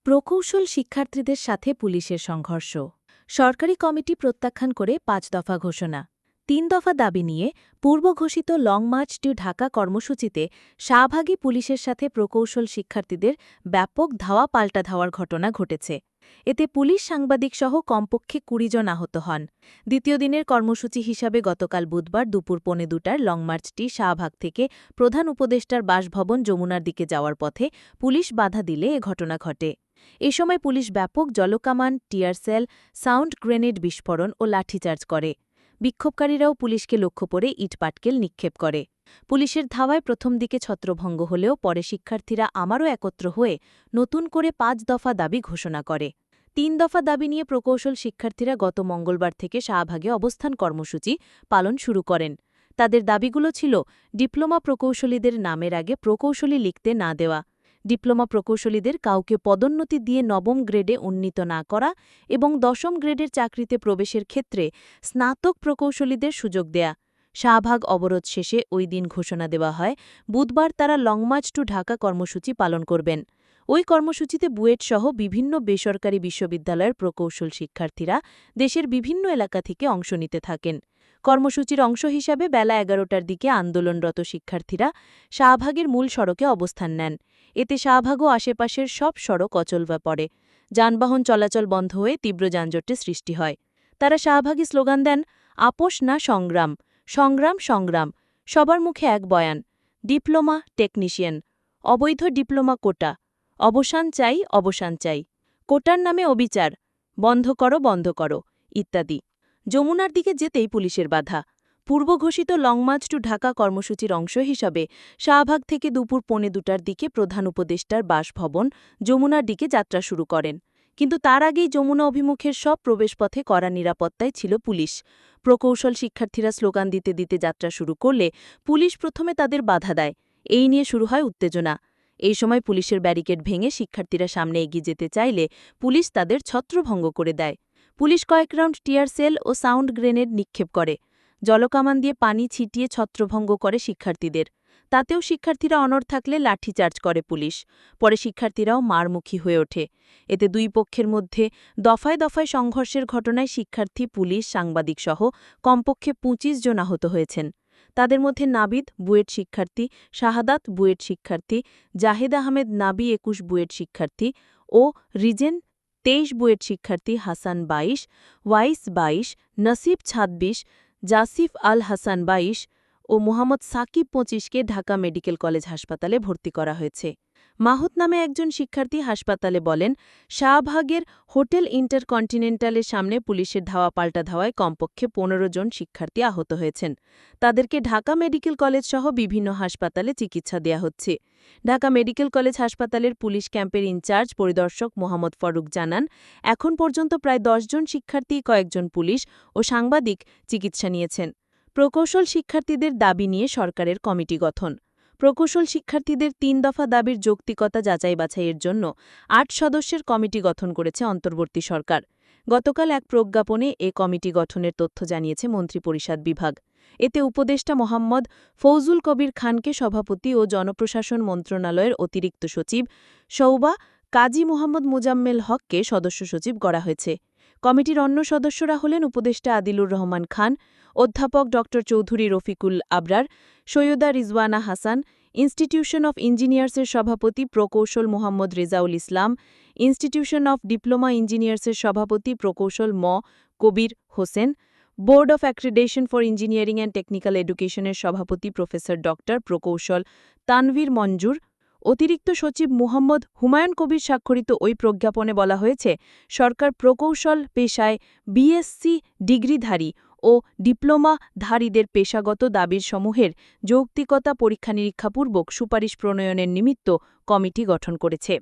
প্রকৌশল শিক্ষার্থীদের সাথে পুলিশের সংঘর্ষ। সরকারি কমিটি প্রত্যাখ্যান করে ৫ দফা ঘোষণা। ৩ দফা দাবি নিয়ে পূর্বঘোষিত লং মার্চ টু ঢাকা কর্মসূচিতে শাহবাগী পুলিশের সাথে প্রকৌশল শিক্ষার্থীদের ব্যাপক ধাওয়া পাল্টা ধাওয়ার ঘটনা ঘটেছে। এতে পুলিশ সাংবাদিকসহ কমপক্ষে ২০ জন আহত হন। দ্বিতীয় দিনের কর্মসূচি হিসাবে গতকাল বুধবার দুপুর ১:২০টার লং মার্চটি শাহবাগ থেকে প্রধান উপদেষ্টার বাসভবন যমুনার দিকে যাওয়ার পথে পুলিশ বাধা দিলে এ ঘটনা ঘটে। এ সময় পুলিশ ব্যাপক জলকামান, টিয়ার সেল, সাউন্ড গ্রেনেড বিস্ফোরণ ও লাঠিচার্জ করে। বিক্ষোভকারীরাও পুলিশকে লক্ষ্য করে ইটপাটকেল নিক্ষেপ করে। পুলিশের ধাওয়ায় প্রথম দিকে ছত্রভঙ্গ হলেও পরে শিক্ষার্থীরা আবারও একত্র হয়ে নতুন করে ৫ দফা দাবি ঘোষণা করে। ৩ দফা দাবি নিয়ে প্রকৌশল শিক্ষার্থীরা গত মঙ্গলবার থেকে শাহবাগে অবস্থান কর্মসূচি পালন শুরু করেন। তাদের দাবিগুলো ছিল ডিপ্লোমা প্রকৌশলীদের নামের আগে প্রকৌশলী লিখতে না দেওয়া, ডিপ্লোমা প্রকৌশলীদের কাউকে পদোন্নতি দিয়ে নবম গ্রেডে উন্নীত না করা এবং দশম গ্রেডের চাকরিতে প্রবেশের ক্ষেত্রে স্নাতক প্রকৌশলীদের সুযোগ দেয়া। শাহবাগ অবরোধ শেষে ওই দিন ঘোষণা দেওয়া হয় বুধবার তারা লং মার্চ টু ঢাকা কর্মসূচি পালন করবেন। ওই কর্মসূচিতে বুয়েট সহ বিভিন্ন বেসরকারি বিশ্ববিদ্যালয়ের প্রকৌশল শিক্ষার্থীরা দেশের বিভিন্ন এলাকা থেকে অংশ নিতে থাকেন। কর্মসূচির অংশ হিসাবে বেলা ১১টার দিকে আন্দোলনরত শিক্ষার্থীরা শাহবাগের মূল সড়কে অবস্থান নেন। এতে শাহবাগ ও আশেপাশের সব সড়ক অচল হয়ে পড়ে। যানবাহন চলাচল বন্ধ হয়ে তীব্র যানজটের সৃষ্টি হয়। তারা শাহবাগী স্লোগান দেন, আপোষ না সংগ্রাম, সংগ্রাম সংগ্রাম। সবার মুখে এক বয়ান, ডিপ্লোমা টেকনিশিয়ান, অবৈধ ডিপ্লোমা কোটা, অবসান চাই অবসান চাই, কোটার নামে অবিচার, বন্ধ করো ইত্যাদি। যমুনার দিকে যেতেই পুলিশের বাধা। পূর্বঘোষিত লং মার্চ টু ঢাকা কর্মসূচির অংশ হিসাবে শাহবাগ থেকে দুপুর ১:২০টার দিকে প্রধান উপদেষ্টার বাসভবন যমুনার দিকে যাত্রা শুরু করেন। কিন্তু তার আগেই যমুনা অভিমুখের সব প্রবেশপথে কড়া নিরাপত্তায় ছিল পুলিশ। প্রকৌশল শিক্ষার্থীরা স্লোগান দিতে দিতে যাত্রা শুরু করলে পুলিশ প্রথমে তাদের বাধা দেয়। এই নিয়ে শুরু হয় উত্তেজনা। এই সময় পুলিশের ব্যারিকেড ভেঙে শিক্ষার্থীরা সামনে এগিয়ে যেতে চাইলে পুলিশ তাদের ছত্রভঙ্গ করে দেয়। পুলিশ কয়েক রাউন্ড টিয়ার সেল ও সাউন্ড গ্রেনেড নিক্ষেপ করে। জলকামান দিয়ে পানি ছিটিয়ে ছত্রভঙ্গ করে শিক্ষার্থীদের। তাতেও শিক্ষার্থীরা অনড় থাকলে লাঠিচার্জ করে পুলিশ। পরে শিক্ষার্থীরাও মারমুখী হয়ে ওঠে। এতে দুই পক্ষের মধ্যে দফায় দফায় সংঘর্ষের ঘটনায় শিক্ষার্থী, পুলিশ, সাংবাদিকসহ কমপক্ষে ২৫ জন আহত হয়েছেন। তাদের মধ্যে নাবিদ বুয়েট শিক্ষার্থী, শাহাদাত বুয়েট শিক্ষার্থী, জাহেদ আহমেদ নাবি ২১ বুয়েট শিক্ষার্থী ও রিজেন ২৩ বুয়েট শিক্ষার্থী, হাসান ২২, ওয়াইস ২২, নসিব ২৬, জাসিফ আল হাসান ২২ ও মোহাম্মদ সাকিব ২৫কে ঢাকা মেডিকেল কলেজ হাসপাতালে ভর্তি করা হয়েছে। মাহুত নামে একজন শিক্ষার্থী হাসপাতালে বলেন, শাহবাগের হোটেল ইন্টারকন্টিনেন্টালের সামনে পুলিশের ধাওয়া পাল্টা ধাওয়ায় কমপক্ষে ১৫ জন শিক্ষার্থী আহত হয়েছেন। তাদেরকে ঢাকা মেডিকেল কলেজ সহ বিভিন্ন হাসপাতালে চিকিৎসা দেয়া হচ্ছে। ঢাকা মেডিকেল কলেজ হাসপাতালের পুলিশ ক্যাম্পের ইনচার্জ পরিদর্শক মোহাম্মদ ফারুক জানান, এখন পর্যন্ত প্রায় ১০ জন শিক্ষার্থী, কয়েকজন পুলিশ ও সাংবাদিক চিকিৎসা নিয়েছেন। প্রকৌশল শিক্ষার্থীদের দাবি নিয়ে সরকারের কমিটি গঠন। প্রকৌশল শিক্ষার্থীদের ৩ দফা দাবির যৌক্তিকতা যাচাই বাছাইয়ের জন্য ৮ সদস্যের কমিটি গঠন করেছে অন্তর্বর্তী সরকার। গতকাল এক প্রজ্ঞাপনে এ কমিটি গঠনের তথ্য জানিয়েছে মন্ত্রিপরিষদ বিভাগ। এতে উপদেষ্টা মোহাম্মদ ফৌজুল কবির খানকে সভাপতি ও জনপ্রশাসন মন্ত্রণালয়ের অতিরিক্ত সচিব, সৌবা কাজী মোহাম্মদ মোজাম্মেল হককে সদস্য সচিব করা হয়েছে। কমিটির অন্য সদস্যরা হলেন উপদেষ্টা আদিলুর রহমান খান, অধ্যাপক ড চৌধুরী রফিকুল আবরার, সৈয়দা রিজওয়ানা হাসান, ইনস্টিটিউশন অফ ইঞ্জিনিয়ার্সের সভাপতি প্রকৌশল Mohammad Rezaul Islam, institution of diploma ইঞ্জিনিয়ার্সের সভাপতি প্রকৌশল Kabir Hossain, board of accreditation for engineering and technical এডুকেশনের সভাপতি প্রফেসর ড প্রকৌশল তানভীর মঞ্জুর। অতিরিক্ত সচিব মুহাম্মদ হুমায়ুন কবির স্বাক্ষরিত ওই প্রজ্ঞাপনে বলা হয়েছে, সরকার প্রকৌশল পেশায় বিএসসি ডিগ্রিধারী ও ডিপ্লোমাধারীদের পেশাগত দাবির সমূহের যৌক্তিকতা পরীক্ষা নিরীক্ষাপূর্বক সুপারিশ প্রণয়নের নিমিত্ত কমিটি গঠন করেছে।